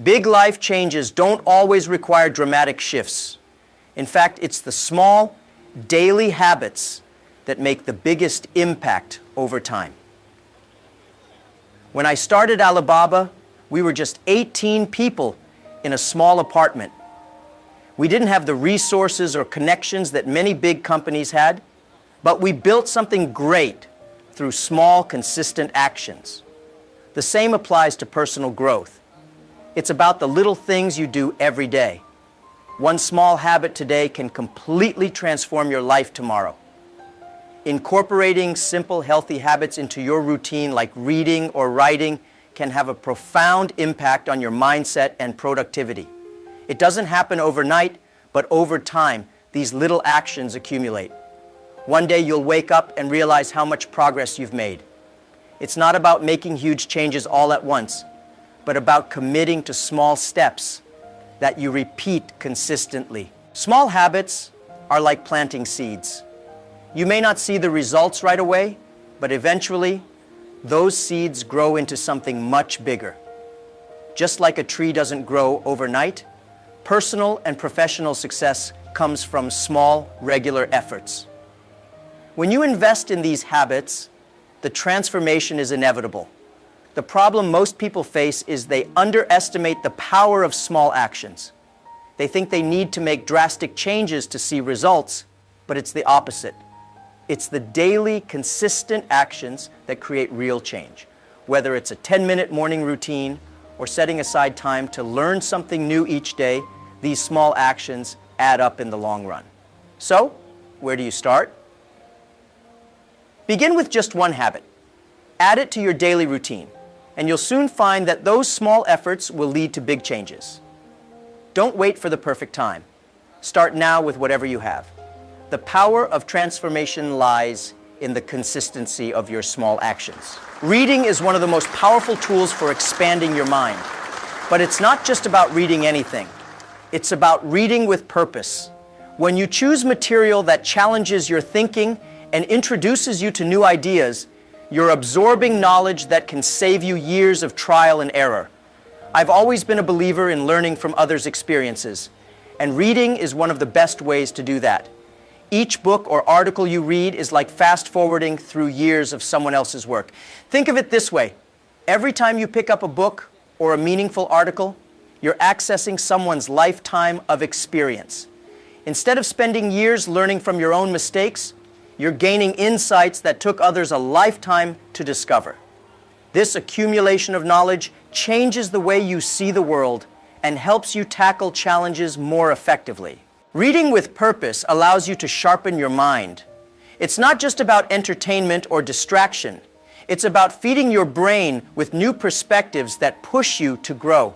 Big life changes don't always require dramatic shifts. In fact, it's the small, daily habits that make the biggest impact over time. When I started Alibaba, we were just 18 people in a small apartment. We didn't have the resources or connections that many big companies had, but we built something great through small, consistent actions. The same applies to personal growth. It's about the little things you do every day. One small habit today can completely transform your life tomorrow. Incorporating simple, healthy habits into your routine, like reading or writing, can have a profound impact on your mindset and productivity. It doesn't happen overnight, but over time, these little actions accumulate. One day you'll wake up and realize how much progress you've made. It's not about making huge changes all at once, but about committing to small steps that you repeat consistently. Small habits are like planting seeds. You may not see the results right away, but eventually, those seeds grow into something much bigger. Just like a tree doesn't grow overnight, personal and professional success comes from small, regular efforts. When you invest in these habits, the transformation is inevitable. The problem most people face is they underestimate the power of small actions. They think they need to make drastic changes to see results, but it's the opposite. It's the daily, consistent actions that create real change. Whether it's a 10-minute morning routine or setting aside time to learn something new each day, these small actions add up in the long run. So, where do you start? Begin with just one habit. Add it to your daily routine, and you'll soon find that those small efforts will lead to big changes. Don't wait for the perfect time. Start now with whatever you have. The power of transformation lies in the consistency of your small actions. Reading is one of the most powerful tools for expanding your mind. But it's not just about reading anything. It's about reading with purpose. When you choose material that challenges your thinking and introduces you to new ideas, you're absorbing knowledge that can save you years of trial and error. I've always been a believer in learning from others' experiences, and reading is one of the best ways to do that. Each book or article you read is like fast-forwarding through years of someone else's work. Think of it this way. Every time you pick up a book or a meaningful article, you're accessing someone's lifetime of experience. Instead of spending years learning from your own mistakes, you're gaining insights that took others a lifetime to discover. This accumulation of knowledge changes the way you see the world and helps you tackle challenges more effectively. Reading with purpose allows you to sharpen your mind. It's not just about entertainment or distraction. It's about feeding your brain with new perspectives that push you to grow.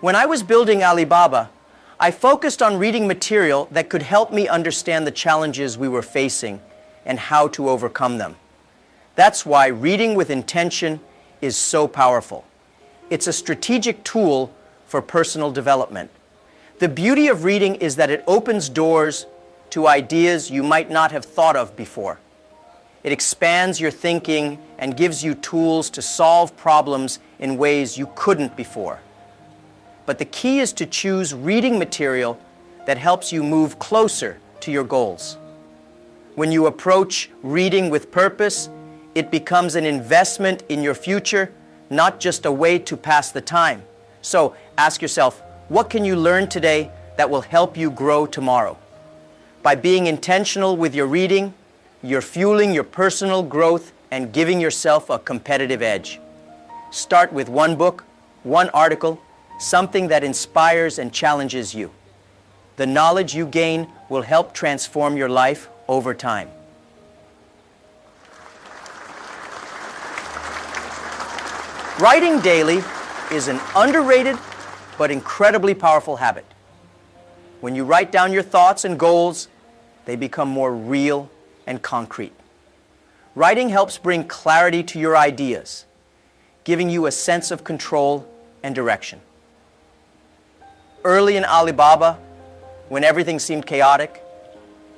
When I was building Alibaba, I focused on reading material that could help me understand the challenges we were facing and how to overcome them. That's why reading with intention is so powerful. It's a strategic tool for personal development. The beauty of reading is that it opens doors to ideas you might not have thought of before. It expands your thinking and gives you tools to solve problems in ways you couldn't before. But the key is to choose reading material that helps you move closer to your goals. When you approach reading with purpose, it becomes an investment in your future, not just a way to pass the time. So ask yourself, what can you learn today that will help you grow tomorrow? By being intentional with your reading, you're fueling your personal growth and giving yourself a competitive edge. Start with one book, one article, something that inspires and challenges you. The knowledge you gain will help transform your life over time. Writing daily is an underrated but incredibly powerful habit. When you write down your thoughts and goals, they become more real and concrete. Writing helps bring clarity to your ideas, giving you a sense of control and direction. Early in Alibaba, when everything seemed chaotic,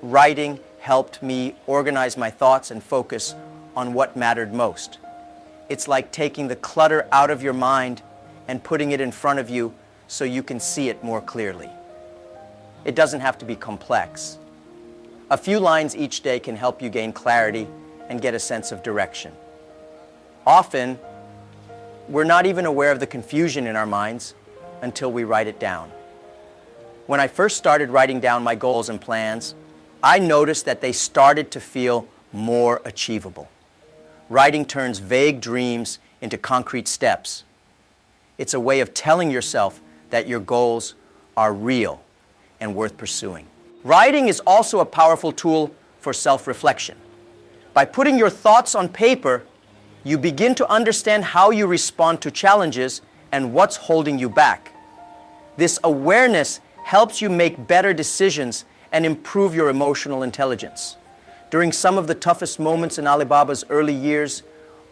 writing helped me organize my thoughts and focus on what mattered most. It's like taking the clutter out of your mind and putting it in front of you so you can see it more clearly. It doesn't have to be complex. A few lines each day can help you gain clarity and get a sense of direction. Often, we're not even aware of the confusion in our minds until we write it down. When I first started writing down my goals and plans, I noticed that they started to feel more achievable. Writing turns vague dreams into concrete steps. It's a way of telling yourself that your goals are real and worth pursuing. Writing is also a powerful tool for self-reflection. By putting your thoughts on paper, you begin to understand how you respond to challenges and what's holding you back. This awareness helps you make better decisions and improve your emotional intelligence. During some of the toughest moments in Alibaba's early years,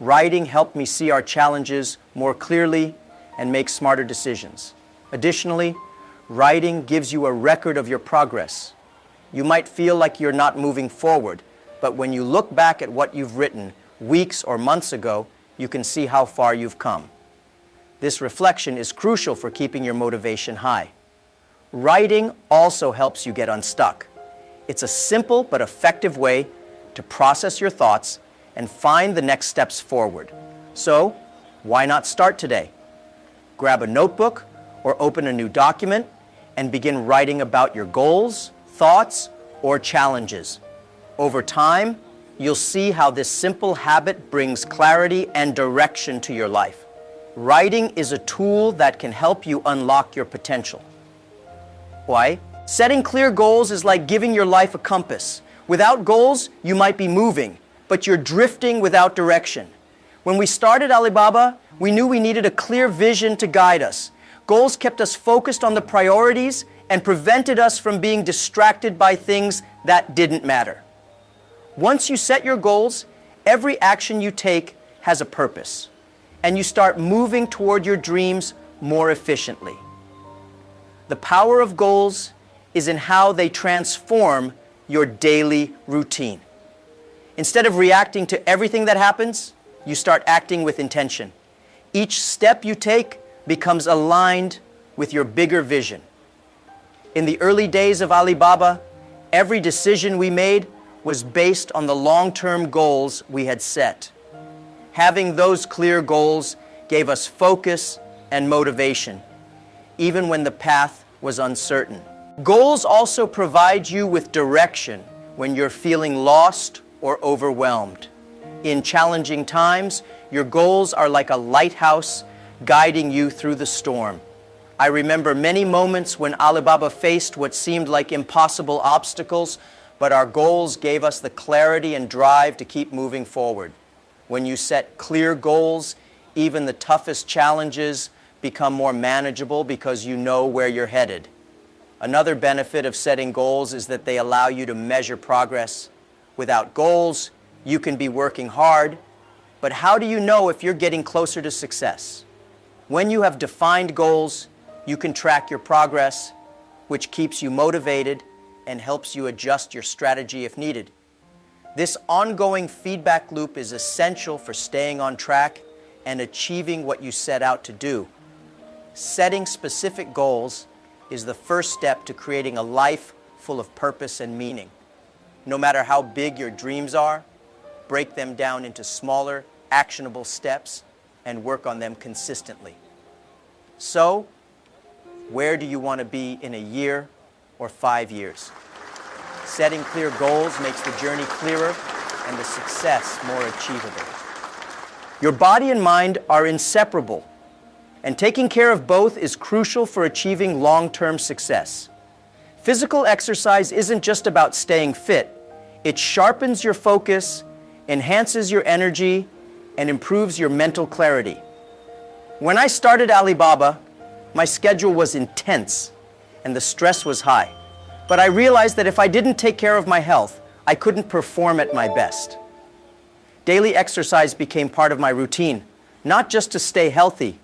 writing helped me see our challenges more clearly and make smarter decisions. Additionally, writing gives you a record of your progress. You might feel like you're not moving forward, but when you look back at what you've written weeks or months ago, you can see how far you've come. This reflection is crucial for keeping your motivation high. Writing also helps you get unstuck. It's a simple but effective way to process your thoughts and find the next steps forward. So, why not start today? Grab a notebook or open a new document and begin writing about your goals, thoughts, or challenges. Over time, you'll see how this simple habit brings clarity and direction to your life. Writing is a tool that can help you unlock your potential. Why? Setting clear goals is like giving your life a compass. Without goals, you might be moving, but you're drifting without direction. When we started Alibaba, we knew we needed a clear vision to guide us. Goals kept us focused on the priorities and prevented us from being distracted by things that didn't matter. Once you set your goals, every action you take has a purpose, and you start moving toward your dreams more efficiently. The power of goals is in how they transform your daily routine. Instead of reacting to everything that happens, you start acting with intention. Each step you take becomes aligned with your bigger vision. In the early days of Alibaba, every decision we made was based on the long-term goals we had set. Having those clear goals gave us focus and motivation, even when the path was uncertain. Goals also provide you with direction when you're feeling lost or overwhelmed. In challenging times, your goals are like a lighthouse guiding you through the storm. I remember many moments when Alibaba faced what seemed like impossible obstacles, but our goals gave us the clarity and drive to keep moving forward. When you set clear goals, even the toughest challenges become more manageable because you know where you're headed. Another benefit of setting goals is that they allow you to measure progress. Without goals, you can be working hard, but how do you know if you're getting closer to success? When you have defined goals, you can track your progress, which keeps you motivated and helps you adjust your strategy if needed. This ongoing feedback loop is essential for staying on track and achieving what you set out to do. Setting specific goals is the first step to creating a life full of purpose and meaning. No matter how big your dreams are, break them down into smaller, actionable steps and work on them consistently. So, where do you want to be in a year or 5 years? Setting clear goals makes the journey clearer and the success more achievable. Your body and mind are inseparable, and taking care of both is crucial for achieving long-term success. Physical exercise isn't just about staying fit. It sharpens your focus, enhances your energy, and improves your mental clarity. When I started Alibaba, my schedule was intense and the stress was high. But I realized that if I didn't take care of my health, I couldn't perform at my best. Daily exercise became part of my routine, not just to stay healthy,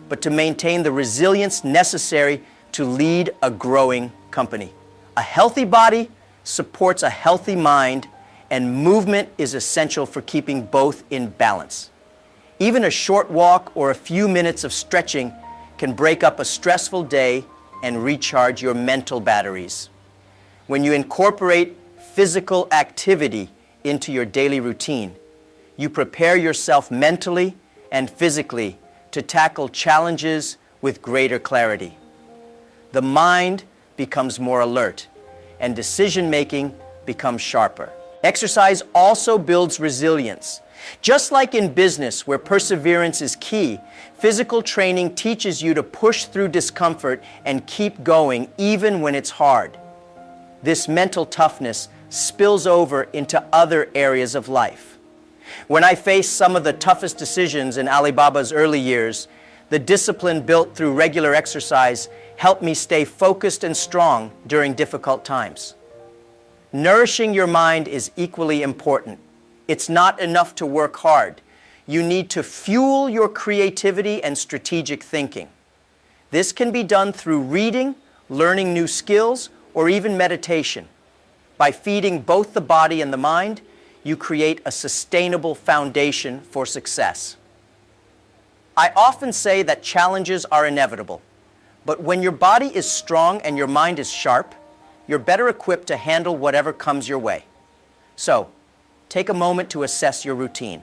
but to maintain the resilience necessary to lead a growing company. A healthy body supports a healthy mind, and movement is essential for keeping both in balance. Even a short walk or a few minutes of stretching can break up a stressful day and recharge your mental batteries. When you incorporate physical activity into your daily routine, you prepare yourself mentally and physically to tackle challenges with greater clarity. The mind becomes more alert, and decision-making becomes sharper. Exercise also builds resilience. Just like in business, where perseverance is key, physical training teaches you to push through discomfort and keep going even when it's hard. This mental toughness spills over into other areas of life. When I faced some of the toughest decisions in Alibaba's early years, the discipline built through regular exercise helped me stay focused and strong during difficult times. Nourishing your mind is equally important. It's not enough to work hard. You need to fuel your creativity and strategic thinking. This can be done through reading, learning new skills, or even meditation. By feeding both the body and the mind, you create a sustainable foundation for success. I often say that challenges are inevitable, but when your body is strong and your mind is sharp, you're better equipped to handle whatever comes your way. So, take a moment to assess your routine.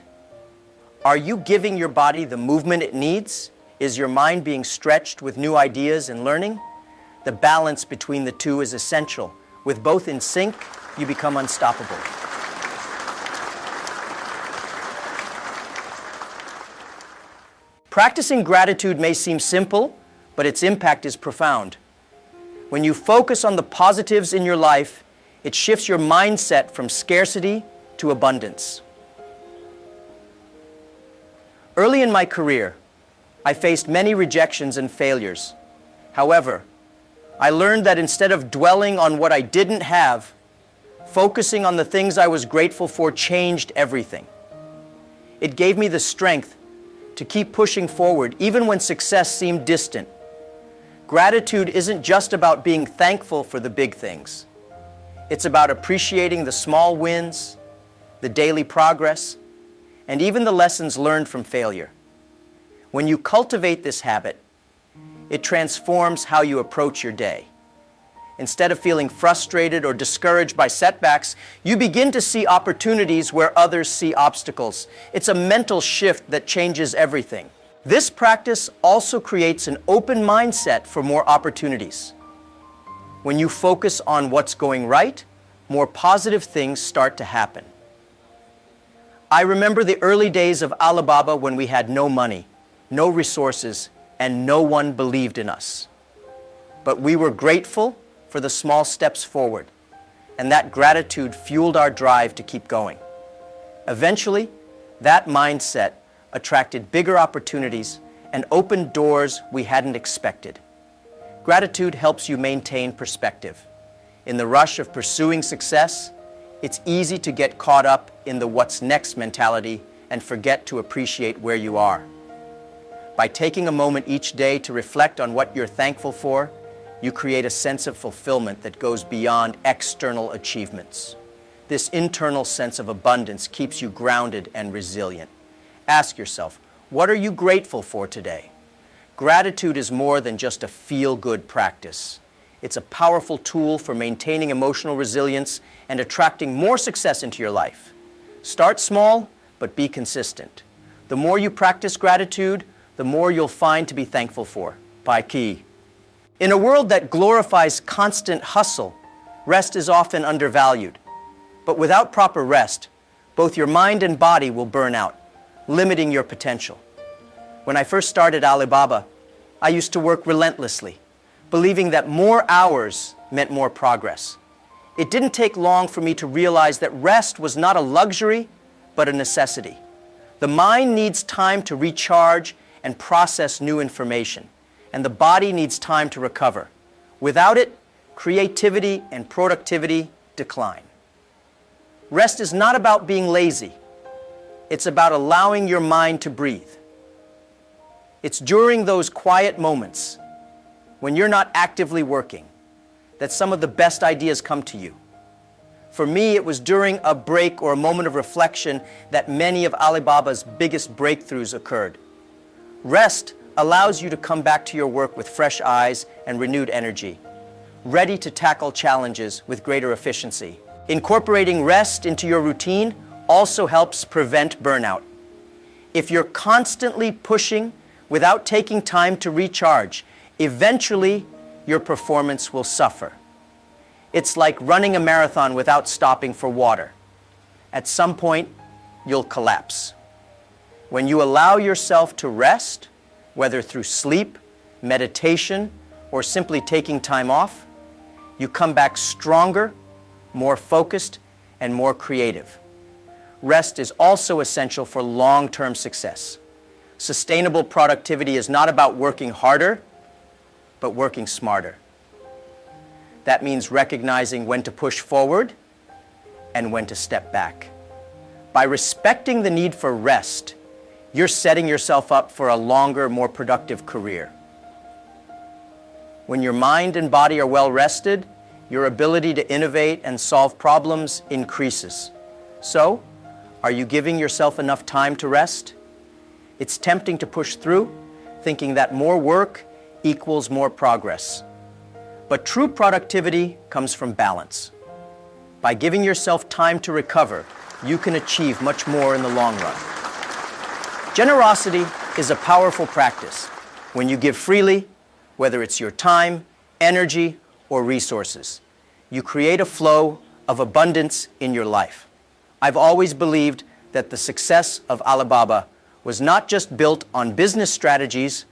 Are you giving your body the movement it needs? Is your mind being stretched with new ideas and learning? The balance between the two is essential. With both in sync, you become unstoppable. Practicing gratitude may seem simple, but its impact is profound. When you focus on the positives in your life, it shifts your mindset from scarcity to abundance. Early in my career, I faced many rejections and failures. However, I learned that instead of dwelling on what I didn't have, focusing on the things I was grateful for changed everything. It gave me the strength to keep pushing forward even when success seemed distant. Gratitude isn't just about being thankful for the big things. It's about appreciating the small wins, the daily progress, and even the lessons learned from failure. When you cultivate this habit, it transforms how you approach your day. Instead of feeling frustrated or discouraged by setbacks, you begin to see opportunities where others see obstacles. It's a mental shift that changes everything. This practice also creates an open mindset for more opportunities. When you focus on what's going right, more positive things start to happen. I remember the early days of Alibaba when we had no money, no resources, and no one believed in us. But we were grateful for the small steps forward, and that gratitude fueled our drive to keep going. Eventually, that mindset attracted bigger opportunities and opened doors we hadn't expected. Gratitude helps you maintain perspective. In the rush of pursuing success, it's easy to get caught up in the what's next mentality and forget to appreciate where you are. By taking a moment each day to reflect on what you're thankful for, you create a sense of fulfillment that goes beyond external achievements. This internal sense of abundance keeps you grounded and resilient. Ask yourself, what are you grateful for today? Gratitude is more than just a feel-good practice. It's a powerful tool for maintaining emotional resilience and attracting more success into your life. Start small, but be consistent. The more you practice gratitude, the more you'll find to be thankful for. Pai Ki. In a world that glorifies constant hustle, rest is often undervalued. But without proper rest, both your mind and body will burn out, limiting your potential. When I first started Alibaba, I used to work relentlessly, believing that more hours meant more progress. It didn't take long for me to realize that rest was not a luxury, but a necessity. The mind needs time to recharge and process new information, and the body needs time to recover. Without it, creativity and productivity decline. Rest is not about being lazy. It's about allowing your mind to breathe. It's during those quiet moments, when you're not actively working, that some of the best ideas come to you. For me, it was during a break or a moment of reflection that many of Alibaba's biggest breakthroughs occurred. Rest allows you to come back to your work with fresh eyes and renewed energy, ready to tackle challenges with greater efficiency. Incorporating rest into your routine also helps prevent burnout. If you're constantly pushing without taking time to recharge, eventually your performance will suffer. It's like running a marathon without stopping for water. At some point, you'll collapse. When you allow yourself to rest, whether through sleep, meditation, or simply taking time off, you come back stronger, more focused, and more creative. Rest is also essential for long-term success. Sustainable productivity is not about working harder, but working smarter. That means recognizing when to push forward and when to step back. By respecting the need for rest, you're setting yourself up for a longer, more productive career. When your mind and body are well rested, your ability to innovate and solve problems increases. So, are you giving yourself enough time to rest? It's tempting to push through, thinking that more work equals more progress. But true productivity comes from balance. By giving yourself time to recover, you can achieve much more in the long run. Generosity is a powerful practice. When you give freely, whether it's your time, energy, or resources, you create a flow of abundance in your life. I've always believed that the success of Alibaba was not just built on business strategies,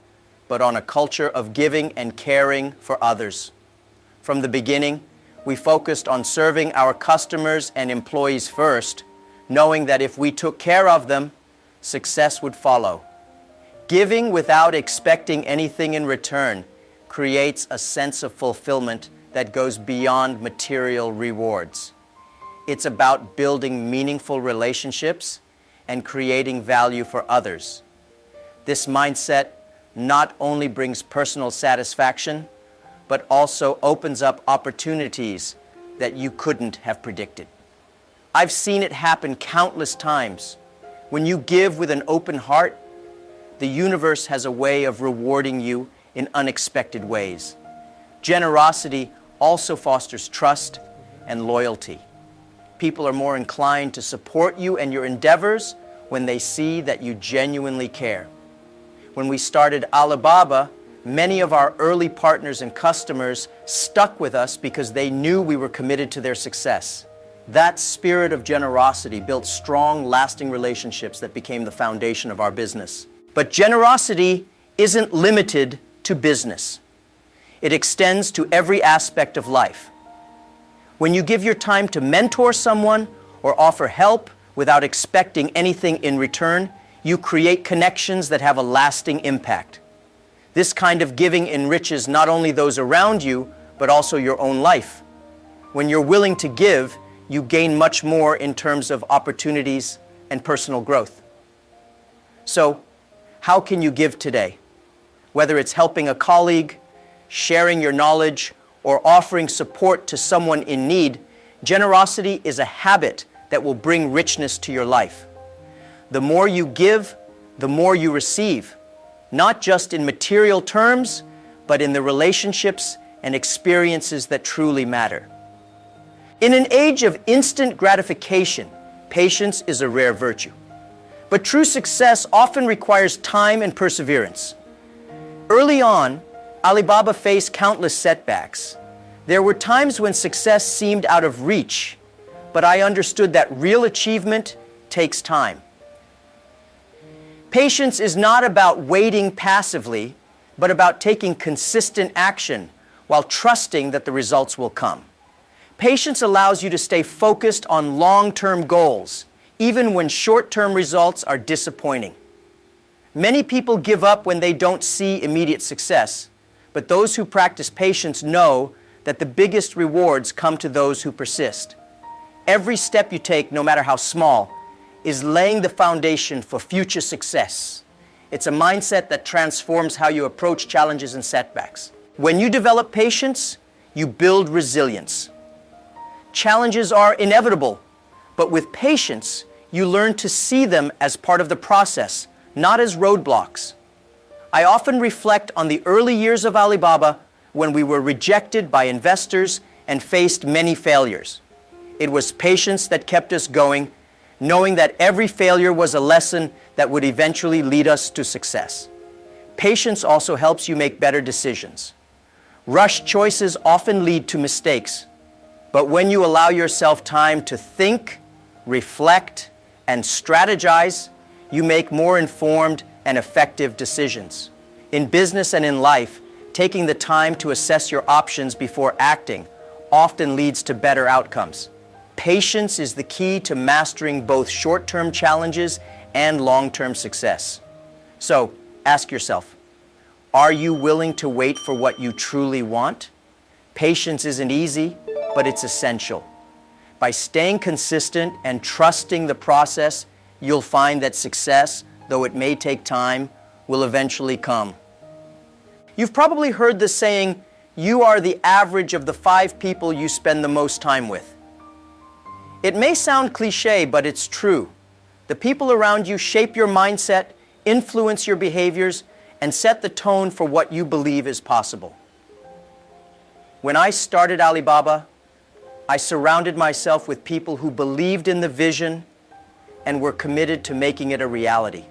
but on a culture of giving and caring for others. From the beginning, we focused on serving our customers and employees first, knowing that if we took care of them, success would follow. Giving without expecting anything in return creates a sense of fulfillment that goes beyond material rewards. It's about building meaningful relationships and creating value for others. This mindset not only brings personal satisfaction, but also opens up opportunities that you couldn't have predicted. I've seen it happen countless times. When you give with an open heart, the universe has a way of rewarding you in unexpected ways. Generosity also fosters trust and loyalty. People are more inclined to support you and your endeavors when they see that you genuinely care. When we started Alibaba, many of our early partners and customers stuck with us because they knew we were committed to their success. That spirit of generosity built strong, lasting relationships that became the foundation of our business. But generosity isn't limited to business. It extends to every aspect of life. When you give your time to mentor someone or offer help without expecting anything in return, you create connections that have a lasting impact. This kind of giving enriches not only those around you, but also your own life. When you're willing to give, you gain much more in terms of opportunities and personal growth. So, how can you give today? Whether it's helping a colleague, sharing your knowledge, or offering support to someone in need, generosity is a habit that will bring richness to your life. The more you give, the more you receive, not just in material terms, but in the relationships and experiences that truly matter. In an age of instant gratification, patience is a rare virtue. But true success often requires time and perseverance. Early on, Alibaba faced countless setbacks. There were times when success seemed out of reach, but I understood that real achievement takes time. Patience is not about waiting passively, but about taking consistent action while trusting that the results will come. Patience allows you to stay focused on long-term goals, even when short-term results are disappointing. Many people give up when they don't see immediate success, but those who practice patience know that the biggest rewards come to those who persist. Every step you take, no matter how small, is laying the foundation for future success. It's a mindset that transforms how you approach challenges and setbacks. When you develop patience, you build resilience. Challenges are inevitable, but with patience, you learn to see them as part of the process, not as roadblocks. I often reflect on the early years of Alibaba when we were rejected by investors and faced many failures. It was patience that kept us going, knowing that every failure was a lesson that would eventually lead us to success. Patience also helps you make better decisions. Rushed choices often lead to mistakes, but when you allow yourself time to think, reflect, and strategize, you make more informed and effective decisions. In business and in life, taking the time to assess your options before acting often leads to better outcomes. Patience is the key to mastering both short-term challenges and long-term success. So, ask yourself, are you willing to wait for what you truly want? Patience isn't easy, but it's essential. By staying consistent and trusting the process, you'll find that success, though it may take time, will eventually come. You've probably heard the saying, you are the average of the 5 people you spend the most time with. It may sound cliche, but it's true. The people around you shape your mindset, influence your behaviors, and set the tone for what you believe is possible. When I started Alibaba, I surrounded myself with people who believed in the vision and were committed to making it a reality.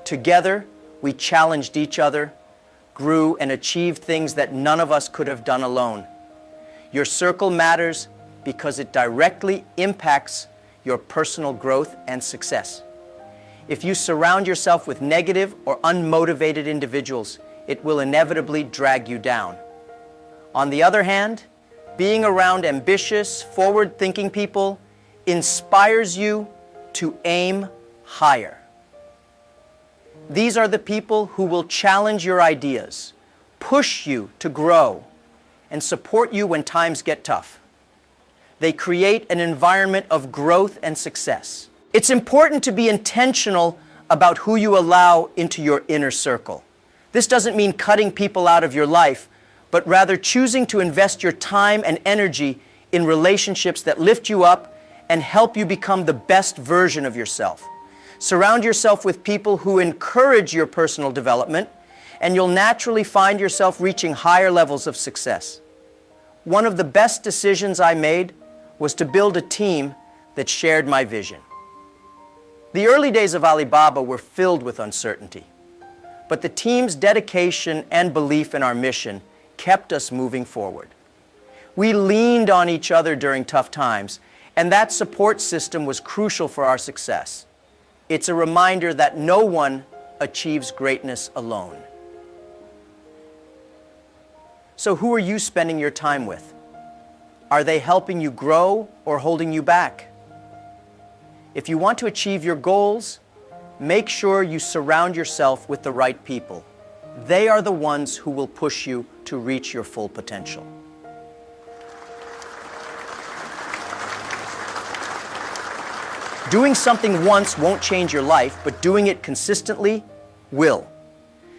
Together, we challenged each other, grew, and achieved things that none of us could have done alone. Your circle matters because it directly impacts your personal growth and success. If you surround yourself with negative or unmotivated individuals, it will inevitably drag you down. On the other hand, being around ambitious, forward-thinking people inspires you to aim higher. These are the people who will challenge your ideas, push you to grow, and support you when times get tough. They create an environment of growth and success. It's important to be intentional about who you allow into your inner circle. This doesn't mean cutting people out of your life, but rather choosing to invest your time and energy in relationships that lift you up and help you become the best version of yourself. Surround yourself with people who encourage your personal development, and you'll naturally find yourself reaching higher levels of success. One of the best decisions I made was to build a team that shared my vision. The early days of Alibaba were filled with uncertainty, but the team's dedication and belief in our mission kept us moving forward. We leaned on each other during tough times, and that support system was crucial for our success. It's a reminder that no one achieves greatness alone. So who are you spending your time with? Are they helping you grow or holding you back? If you want to achieve your goals, make sure you surround yourself with the right people. They are the ones who will push you to reach your full potential. Doing something once won't change your life, but doing it consistently will.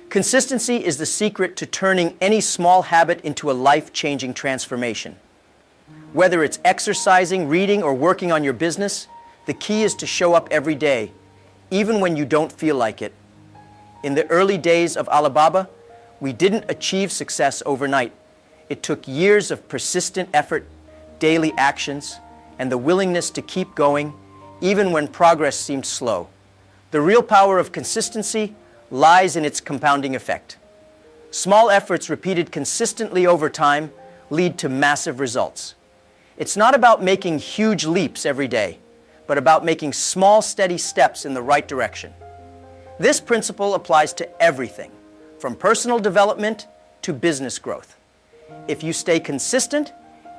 Consistency is the secret to turning any small habit into a life-changing transformation. Whether it's exercising, reading, or working on your business, the key is to show up every day, even when you don't feel like it. In the early days of Alibaba, we didn't achieve success overnight. It took years of persistent effort, daily actions, and the willingness to keep going, even when progress seemed slow. The real power of consistency lies in its compounding effect. Small efforts repeated consistently over time lead to massive results. It's not about making huge leaps every day, but about making small, steady steps in the right direction. This principle applies to everything, from personal development to business growth. If you stay consistent,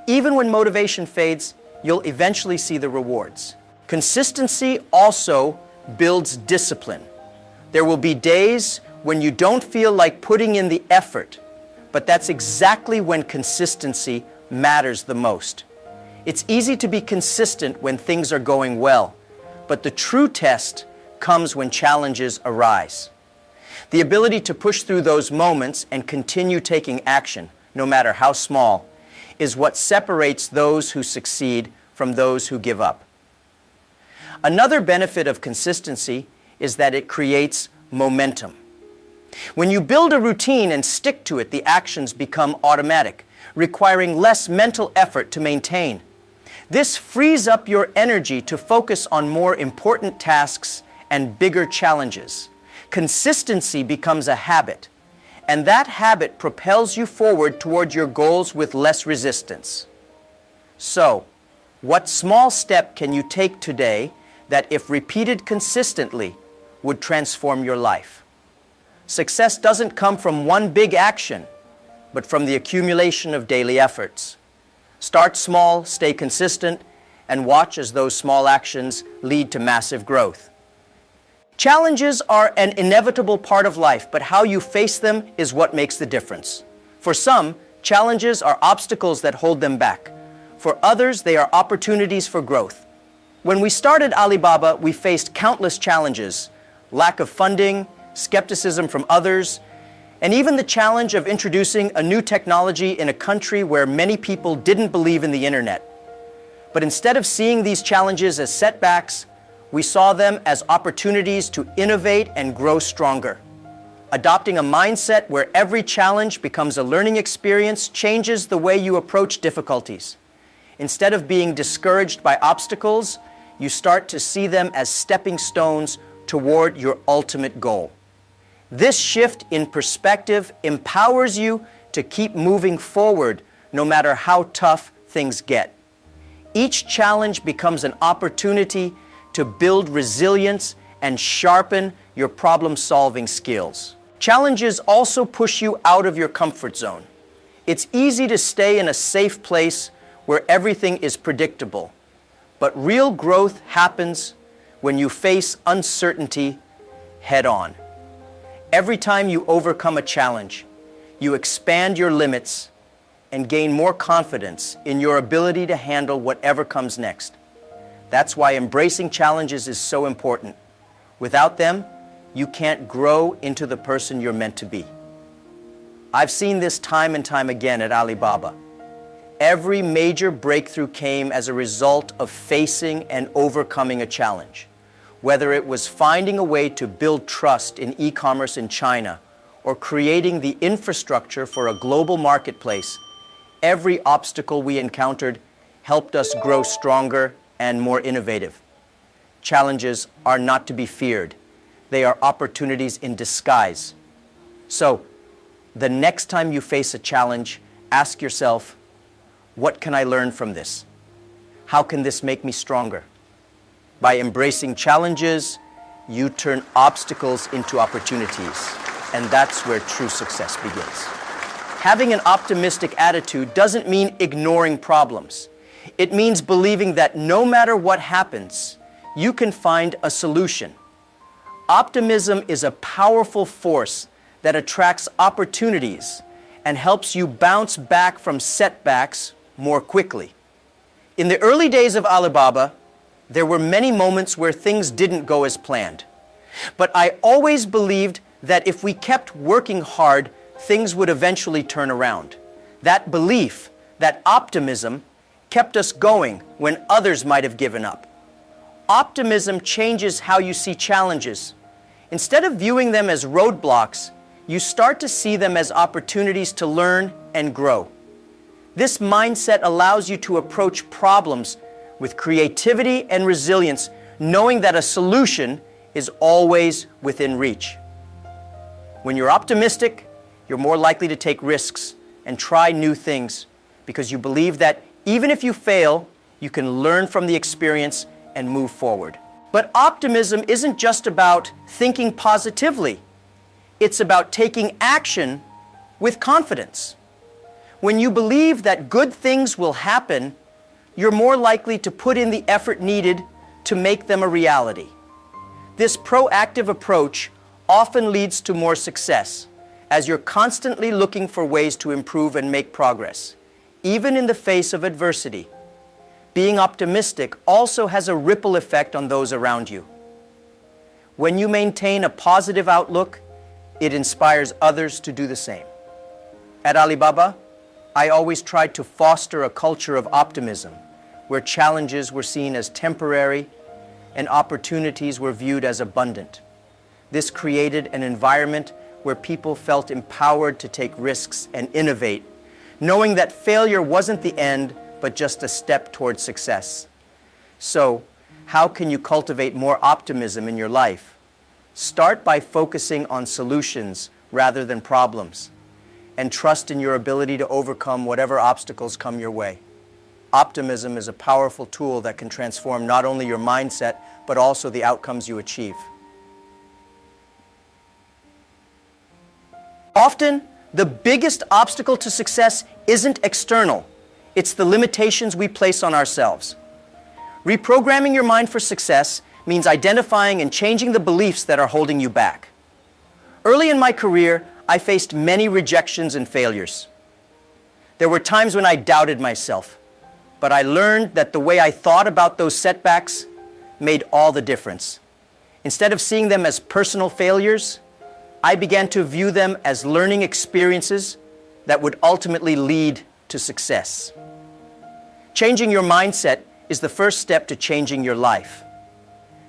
even when motivation fades, you'll eventually see the rewards. Consistency also builds discipline. There will be days when you don't feel like putting in the effort, but that's exactly when consistency matters the most. It's easy to be consistent when things are going well, but the true test comes when challenges arise. The ability to push through those moments and continue taking action, no matter how small, is what separates those who succeed from those who give up. Another benefit of consistency is that it creates momentum. When you build a routine and stick to it, the actions become automatic, requiring less mental effort to maintain. This frees up your energy to focus on more important tasks and bigger challenges. Consistency becomes a habit, and that habit propels you forward toward your goals with less resistance. So, what small step can you take today that, if repeated consistently, would transform your life? Success doesn't come from one big action, but from the accumulation of daily efforts. Start small, stay consistent, and watch as those small actions lead to massive growth. Challenges are an inevitable part of life, but how you face them is what makes the difference. For some, challenges are obstacles that hold them back. For others, they are opportunities for growth. When we started Alibaba, we faced countless challenges: lack of funding, skepticism from others, and even the challenge of introducing a new technology in a country where many people didn't believe in the internet. But instead of seeing these challenges as setbacks, we saw them as opportunities to innovate and grow stronger. Adopting a mindset where every challenge becomes a learning experience changes the way you approach difficulties. Instead of being discouraged by obstacles, you start to see them as stepping stones toward your ultimate goal. This shift in perspective empowers you to keep moving forward no matter how tough things get. Each challenge becomes an opportunity to build resilience and sharpen your problem-solving skills. Challenges also push you out of your comfort zone. It's easy to stay in a safe place where everything is predictable, but real growth happens when you face uncertainty head-on. Every time you overcome a challenge, you expand your limits and gain more confidence in your ability to handle whatever comes next. That's why embracing challenges is so important. Without them, you can't grow into the person you're meant to be. I've seen this time and time again at Alibaba. Every major breakthrough came as a result of facing and overcoming a challenge. Whether it was finding a way to build trust in e-commerce in China or creating the infrastructure for a global marketplace, every obstacle we encountered helped us grow stronger and more innovative. Challenges are not to be feared. They are opportunities in disguise. So, the next time you face a challenge, ask yourself, what can I learn from this? How can this make me stronger? By embracing challenges, you turn obstacles into opportunities, and that's where true success begins. Having an optimistic attitude doesn't mean ignoring problems. It means believing that no matter what happens, you can find a solution. Optimism is a powerful force that attracts opportunities and helps you bounce back from setbacks more quickly. In the early days of Alibaba, there were many moments where things didn't go as planned. But I always believed that if we kept working hard, things would eventually turn around. That belief, that optimism, kept us going when others might have given up. Optimism changes how you see challenges. Instead of viewing them as roadblocks, you start to see them as opportunities to learn and grow. This mindset allows you to approach problems with creativity and resilience, knowing that a solution is always within reach. When you're optimistic, you're more likely to take risks and try new things because you believe that even if you fail, you can learn from the experience and move forward. But optimism isn't just about thinking positively. It's about taking action with confidence. When you believe that good things will happen, you're more likely to put in the effort needed to make them a reality. This proactive approach often leads to more success, as you're constantly looking for ways to improve and make progress, even in the face of adversity. Being optimistic also has a ripple effect on those around you. When you maintain a positive outlook, it inspires others to do the same. At Alibaba, I always tried to foster a culture of optimism, where challenges were seen as temporary and opportunities were viewed as abundant. This created an environment where people felt empowered to take risks and innovate, knowing that failure wasn't the end, but just a step towards success. So, how can you cultivate more optimism in your life? Start by focusing on solutions rather than problems, and trust in your ability to overcome whatever obstacles come your way. Optimism is a powerful tool that can transform not only your mindset, but also the outcomes you achieve. Often, the biggest obstacle to success isn't external. It's the limitations we place on ourselves. Reprogramming your mind for success means identifying and changing the beliefs that are holding you back. Early in my career, I faced many rejections and failures. There were times when I doubted myself, but I learned that the way I thought about those setbacks made all the difference. Instead of seeing them as personal failures, I began to view them as learning experiences that would ultimately lead to success. Changing your mindset is the first step to changing your life.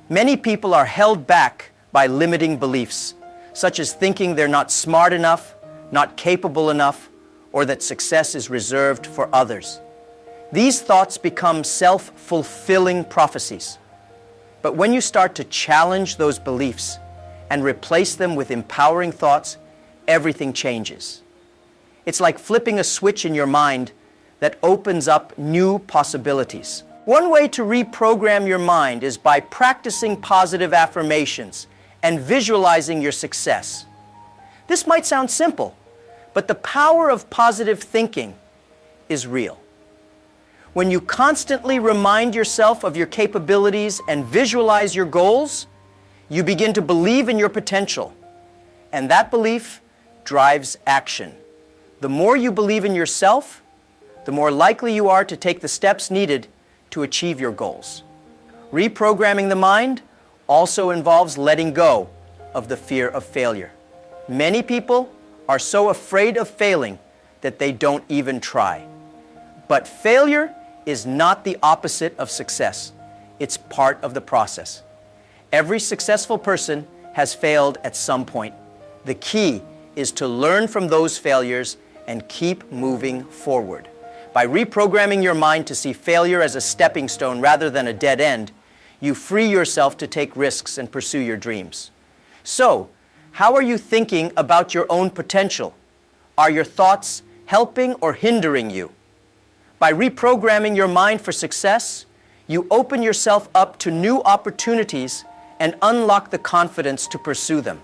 Many people are held back by limiting beliefs, such as thinking they're not smart enough, not capable enough, or that success is reserved for others. These thoughts become self-fulfilling prophecies. But when you start to challenge those beliefs and replace them with empowering thoughts, everything changes. It's like flipping a switch in your mind that opens up new possibilities. One way to reprogram your mind is by practicing positive affirmations and visualizing your success. This might sound simple, but the power of positive thinking is real. When you constantly remind yourself of your capabilities and visualize your goals, you begin to believe in your potential, and that belief drives action. The more you believe in yourself, the more likely you are to take the steps needed to achieve your goals. Reprogramming the mind also involves letting go of the fear of failure. Many people are so afraid of failing that they don't even try. But failure is not the opposite of success. It's part of the process. Every successful person has failed at some point. The key is to learn from those failures and keep moving forward. By reprogramming your mind to see failure as a stepping stone rather than a dead end, you free yourself to take risks and pursue your dreams. So, how are you thinking about your own potential? Are your thoughts helping or hindering you? By reprogramming your mind for success, you open yourself up to new opportunities and unlock the confidence to pursue them.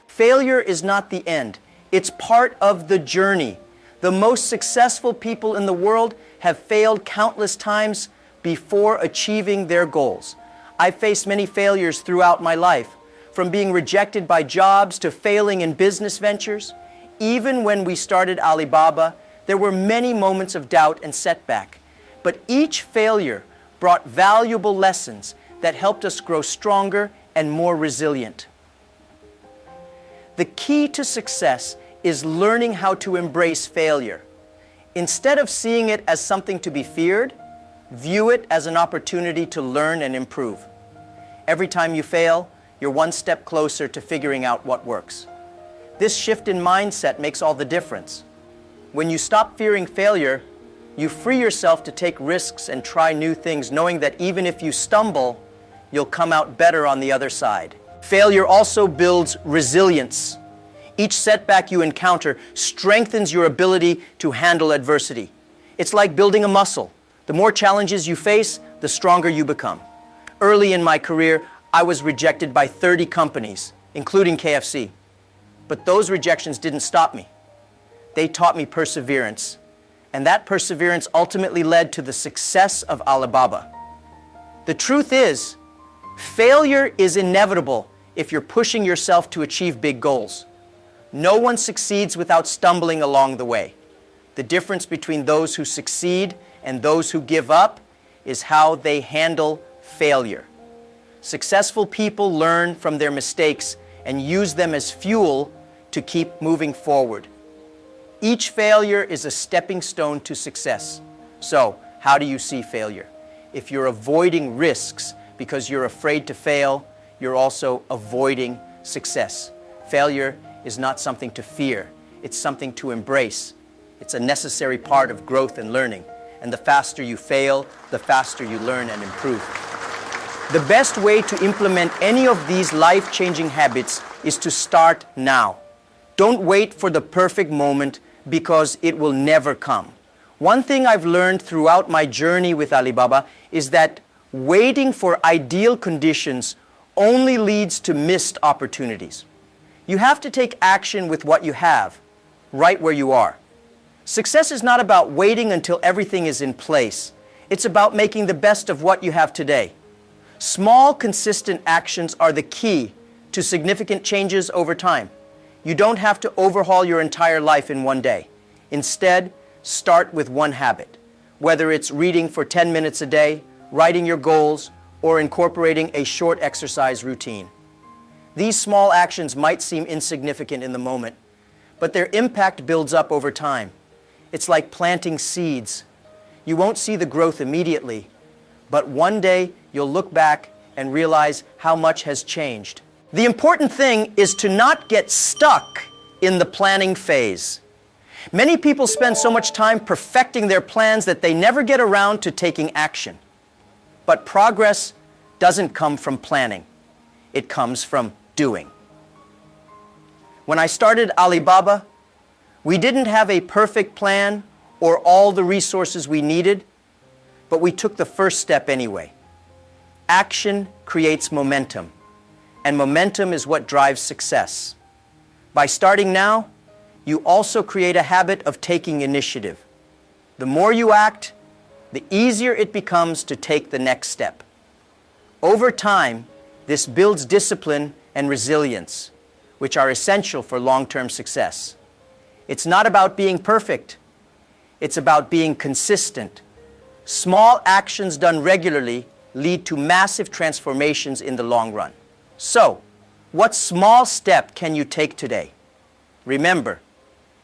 Failure is not the end. It's part of the journey. The most successful people in the world have failed countless times before achieving their goals. I've faced many failures throughout my life, from being rejected by jobs to failing in business ventures. Even when we started Alibaba, there were many moments of doubt and setback. But each failure brought valuable lessons that helped us grow stronger and more resilient. The key to success is learning how to embrace failure. Instead of seeing it as something to be feared, view it as an opportunity to learn and improve. Every time you fail, you're one step closer to figuring out what works. This shift in mindset makes all the difference. When you stop fearing failure, you free yourself to take risks and try new things, knowing that even if you stumble, you'll come out better on the other side. Failure also builds resilience. Each setback you encounter strengthens your ability to handle adversity. It's like building a muscle. The more challenges you face, the stronger you become. Early in my career, I was rejected by 30 companies, including KFC. But those rejections didn't stop me. They taught me perseverance. And that perseverance ultimately led to the success of Alibaba. The truth is, failure is inevitable if you're pushing yourself to achieve big goals. No one succeeds without stumbling along the way. The difference between those who succeed and those who give up is how they handle failure. Successful people learn from their mistakes and use them as fuel to keep moving forward. Each failure is a stepping stone to success. So, how do you see failure? If you're avoiding risks because you're afraid to fail, you're also avoiding success. Failure is not something to fear. It's something to embrace. It's a necessary part of growth and learning. And the faster you fail, the faster you learn and improve. The best way to implement any of these life-changing habits is to start now. Don't wait for the perfect moment because it will never come. One thing I've learned throughout my journey with Alibaba is that waiting for ideal conditions only leads to missed opportunities. You have to take action with what you have, right where you are. Success is not about waiting until everything is in place. It's about making the best of what you have today. Small, consistent actions are the key to significant changes over time. You don't have to overhaul your entire life in one day. Instead, start with one habit. Whether it's reading for 10 minutes a day, writing your goals, or incorporating a short exercise routine. These small actions might seem insignificant in the moment, but their impact builds up over time. It's like planting seeds. You won't see the growth immediately, but one day you'll look back and realize how much has changed. The important thing is to not get stuck in the planning phase. Many people spend so much time perfecting their plans that they never get around to taking action. But progress doesn't come from planning. It comes from doing. When I started Alibaba, we didn't have a perfect plan or all the resources we needed, but we took the first step anyway. Action creates momentum, and momentum is what drives success. By starting now, you also create a habit of taking initiative. The more you act, the easier it becomes to take the next step. Over time, this builds discipline and resilience, which are essential for long-term success. It's not about being perfect. It's about being consistent. Small actions done regularly lead to massive transformations in the long run. So, what small step can you take today? Remember,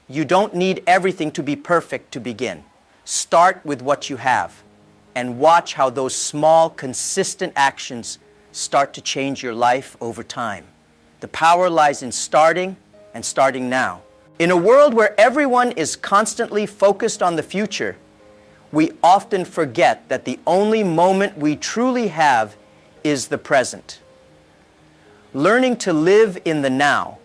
you don't need everything to be perfect to begin. Start with what you have and watch how those small, consistent actions start to change your life over time. The power lies in starting and starting now. In a world where everyone is constantly focused on the future, we often forget that the only moment we truly have is the present. Learning to live in the now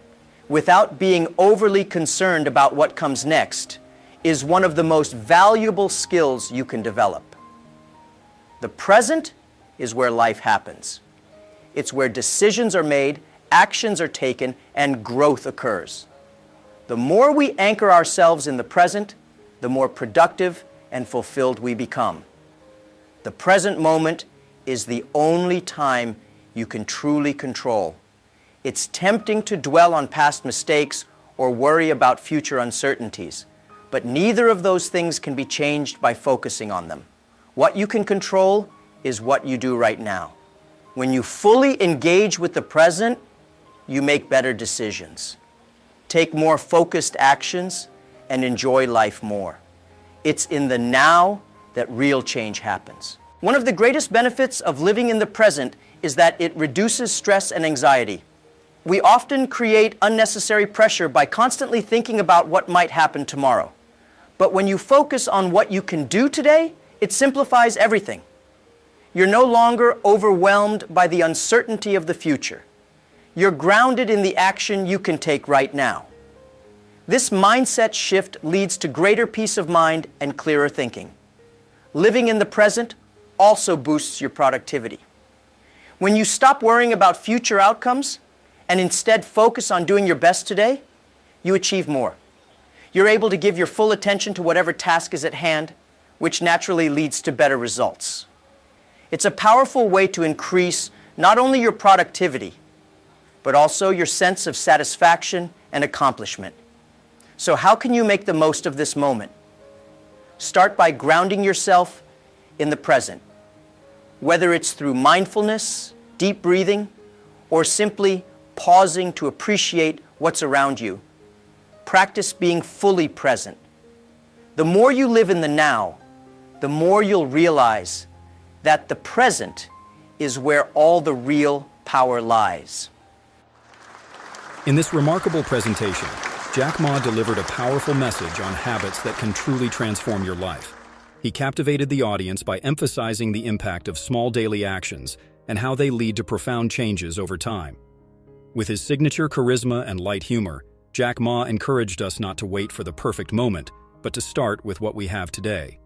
without being overly concerned about what comes next is one of the most valuable skills you can develop. The present is where life happens. It's where decisions are made, actions are taken, and growth occurs. The more we anchor ourselves in the present, the more productive and fulfilled we become. The present moment is the only time you can truly control. It's tempting to dwell on past mistakes or worry about future uncertainties, but neither of those things can be changed by focusing on them. What you can control is what you do right now. When you fully engage with the present, you make better decisions, take more focused actions, and enjoy life more. It's in the now that real change happens. One of the greatest benefits of living in the present is that it reduces stress and anxiety. We often create unnecessary pressure by constantly thinking about what might happen tomorrow. But when you focus on what you can do today, it simplifies everything. You're no longer overwhelmed by the uncertainty of the future. You're grounded in the action you can take right now. This mindset shift leads to greater peace of mind and clearer thinking. Living in the present also boosts your productivity. When you stop worrying about future outcomes and instead focus on doing your best today, you achieve more. You're able to give your full attention to whatever task is at hand, which naturally leads to better results. It's a powerful way to increase not only your productivity, but also your sense of satisfaction and accomplishment. So how can you make the most of this moment? Start by grounding yourself in the present. Whether it's through mindfulness, deep breathing, or simply pausing to appreciate what's around you. Practice being fully present. The more you live in the now, the more you'll realize that the present is where all the real power lies. In this remarkable presentation, Jack Ma delivered a powerful message on habits that can truly transform your life. He captivated the audience by emphasizing the impact of small daily actions and how they lead to profound changes over time. With his signature charisma and light humor, Jack Ma encouraged us not to wait for the perfect moment, but to start with what we have today.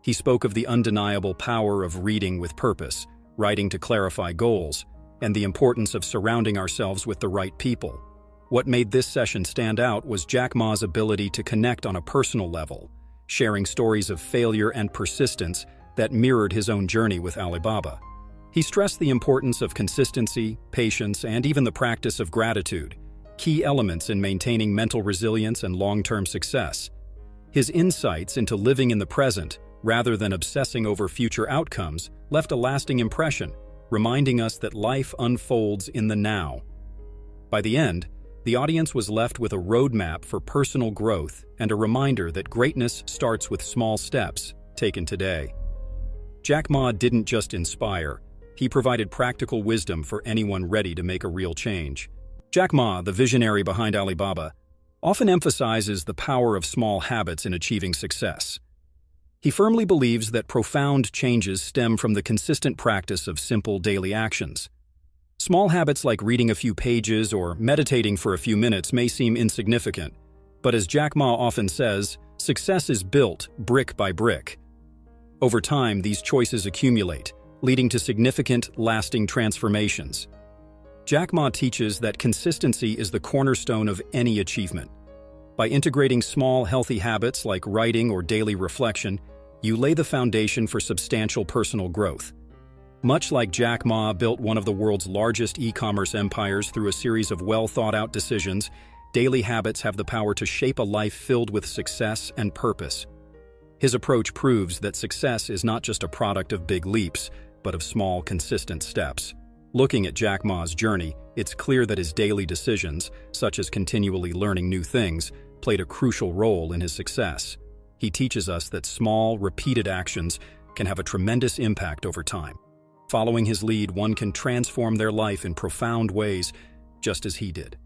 He spoke of the undeniable power of reading with purpose, writing to clarify goals, and the importance of surrounding ourselves with the right people. What made this session stand out was Jack Ma's ability to connect on a personal level, sharing stories of failure and persistence that mirrored his own journey with Alibaba. He stressed the importance of consistency, patience, and even the practice of gratitude, key elements in maintaining mental resilience and long-term success. His insights into living in the present, rather than obsessing over future outcomes, left a lasting impression, reminding us that life unfolds in the now. By the end, the audience was left with a roadmap for personal growth and a reminder that greatness starts with small steps taken today. Jack Ma didn't just inspire, he provided practical wisdom for anyone ready to make a real change. Jack Ma, the visionary behind Alibaba, often emphasizes the power of small habits in achieving success. He firmly believes that profound changes stem from the consistent practice of simple daily actions. Small habits like reading a few pages or meditating for a few minutes may seem insignificant, but as Jack Ma often says, success is built brick by brick. Over time, these choices accumulate, leading to significant, lasting transformations. Jack Ma teaches that consistency is the cornerstone of any achievement. By integrating small, healthy habits like writing or daily reflection, you lay the foundation for substantial personal growth. Much like Jack Ma built one of the world's largest e-commerce empires through a series of well-thought-out decisions, daily habits have the power to shape a life filled with success and purpose. His approach proves that success is not just a product of big leaps, but of small, consistent steps. Looking at Jack Ma's journey, it's clear that his daily decisions, such as continually learning new things, played a crucial role in his success. He teaches us that small, repeated actions can have a tremendous impact over time. Following his lead, one can transform their life in profound ways, just as he did.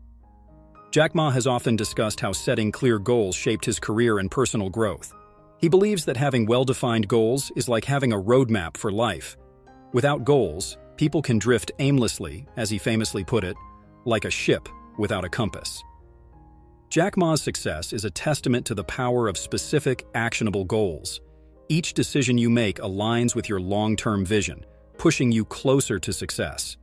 Jack Ma has often discussed how setting clear goals shaped his career and personal growth. He believes that having well-defined goals is like having a roadmap for life. Without goals, people can drift aimlessly, as he famously put it, like a ship without a compass. Jack Ma's success is a testament to the power of specific, actionable goals. Each decision you make aligns with your long-term vision, pushing you closer to success.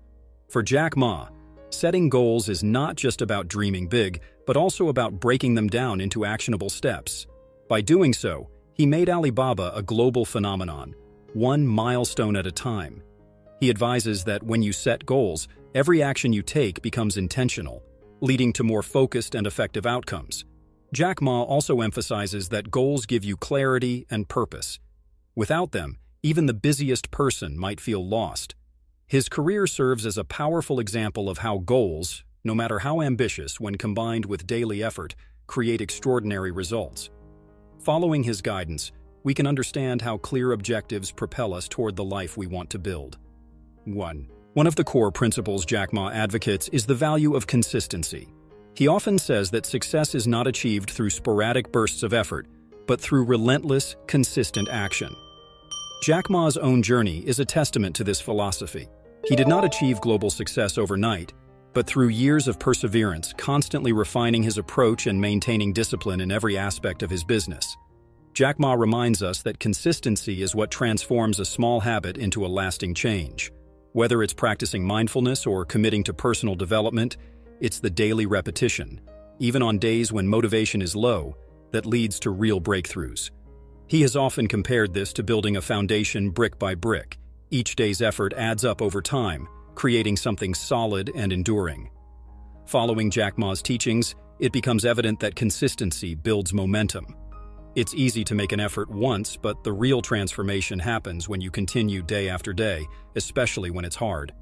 For Jack Ma, setting goals is not just about dreaming big, but also about breaking them down into actionable steps. By doing so, he made Alibaba a global phenomenon, one milestone at a time. He advises that when you set goals, every action you take becomes intentional, leading to more focused and effective outcomes. Jack Ma also emphasizes that goals give you clarity and purpose. Without them, even the busiest person might feel lost. His career serves as a powerful example of how goals, no matter how ambitious when combined with daily effort, create extraordinary results. Following his guidance, we can understand how clear objectives propel us toward the life we want to build. 1. One of the core principles Jack Ma advocates is the value of consistency. He often says that success is not achieved through sporadic bursts of effort, but through relentless, consistent action. Jack Ma's own journey is a testament to this philosophy. He did not achieve global success overnight, but through years of perseverance, constantly refining his approach and maintaining discipline in every aspect of his business. Jack Ma reminds us that consistency is what transforms a small habit into a lasting change. Whether it's practicing mindfulness or committing to personal development, it's the daily repetition, even on days when motivation is low, that leads to real breakthroughs. He has often compared this to building a foundation brick by brick. Each day's effort adds up over time, creating something solid and enduring. Following Jack Ma's teachings, it becomes evident that consistency builds momentum. It's easy to make an effort once, but the real transformation happens when you continue day after day, especially when it's hard.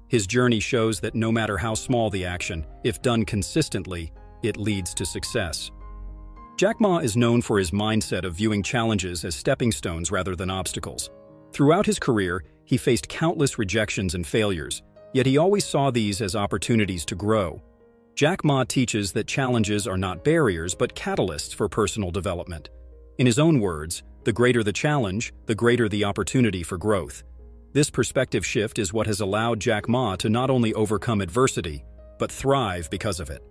His journey shows that no matter how small the action, if done consistently, it leads to success. Jack Ma is known for his mindset of viewing challenges as stepping stones rather than obstacles. Throughout his career, he faced countless rejections and failures, yet he always saw these as opportunities to grow. Jack Ma teaches that challenges are not barriers but catalysts for personal development. In his own words, the greater the challenge, the greater the opportunity for growth. This perspective shift is what has allowed Jack Ma to not only overcome adversity, but thrive because of it.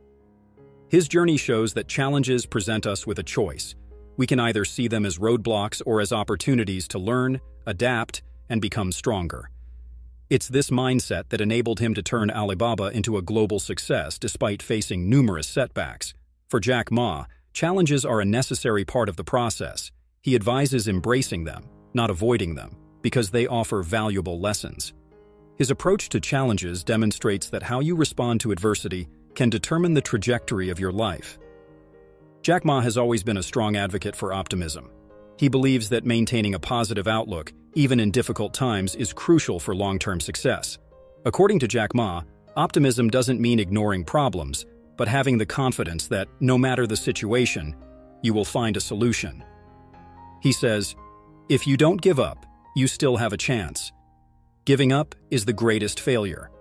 His journey shows that challenges present us with a choice. We can either see them as roadblocks or as opportunities to learn, adapt, and become stronger. It's this mindset that enabled him to turn Alibaba into a global success despite facing numerous setbacks. For Jack Ma, challenges are a necessary part of the process. He advises embracing them, not avoiding them, because they offer valuable lessons. His approach to challenges demonstrates that how you respond to adversity can determine the trajectory of your life. Jack Ma has always been a strong advocate for optimism. He believes that maintaining a positive outlook, even in difficult times, is crucial for long-term success. According to Jack Ma, optimism doesn't mean ignoring problems, but having the confidence that, no matter the situation, you will find a solution. He says, "If you don't give up, you still have a chance. Giving up is the greatest failure."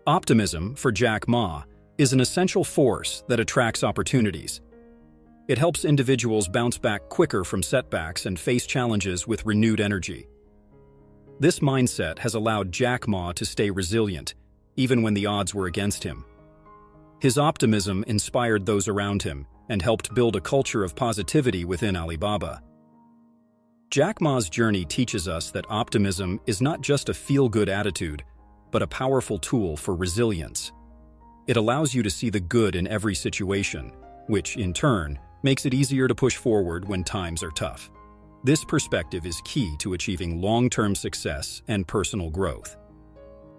Optimism, for Jack Ma, is an essential force that attracts opportunities. It helps individuals bounce back quicker from setbacks and face challenges with renewed energy. This mindset has allowed Jack Ma to stay resilient, even when the odds were against him. His optimism inspired those around him and helped build a culture of positivity within Alibaba. Jack Ma's journey teaches us that optimism is not just a feel-good attitude, but a powerful tool for resilience. It allows you to see the good in every situation, which, in turn, makes it easier to push forward when times are tough. This perspective is key to achieving long-term success and personal growth.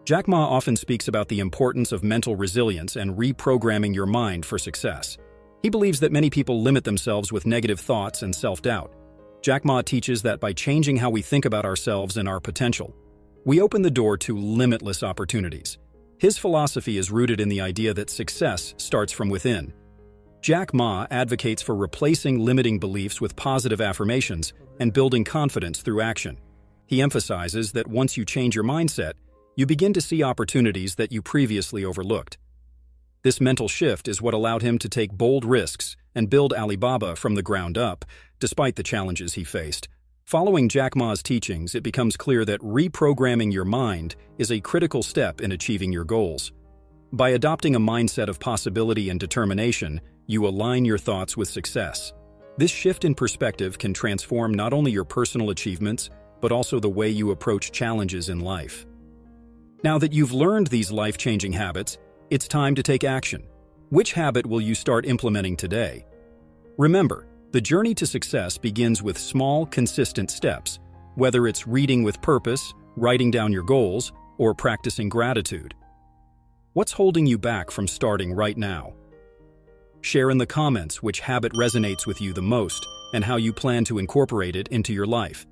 Jack Ma often speaks about the importance of mental resilience and reprogramming your mind for success. He believes that many people limit themselves with negative thoughts and self-doubt. Jack Ma teaches that by changing how we think about ourselves and our potential, we open the door to limitless opportunities. His philosophy is rooted in the idea that success starts from within. Jack Ma advocates for replacing limiting beliefs with positive affirmations and building confidence through action. He emphasizes that once you change your mindset, you begin to see opportunities that you previously overlooked. This mental shift is what allowed him to take bold risks and build Alibaba from the ground up, despite the challenges he faced. Following Jack Ma's teachings, it becomes clear that reprogramming your mind is a critical step in achieving your goals. By adopting a mindset of possibility and determination, you align your thoughts with success. This shift in perspective can transform not only your personal achievements, but also the way you approach challenges in life. Now that you've learned these life-changing habits, it's time to take action. Which habit will you start implementing today? Remember, the journey to success begins with small, consistent steps, whether it's reading with purpose, writing down your goals, or practicing gratitude. What's holding you back from starting right now? Share in the comments which habit resonates with you the most and how you plan to incorporate it into your life.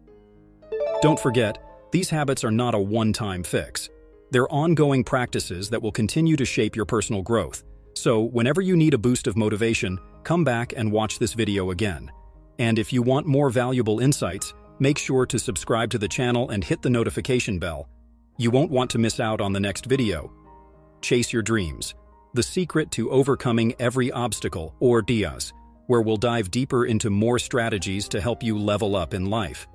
Don't forget, these habits are not a one-time fix. They're ongoing practices that will continue to shape your personal growth. So, whenever you need a boost of motivation, come back and watch this video again. And if you want more valuable insights, make sure to subscribe to the channel and hit the notification bell. You won't want to miss out on the next video. Chase your dreams. The secret to overcoming every obstacle, or Diaz, where we'll dive deeper into more strategies to help you level up in life.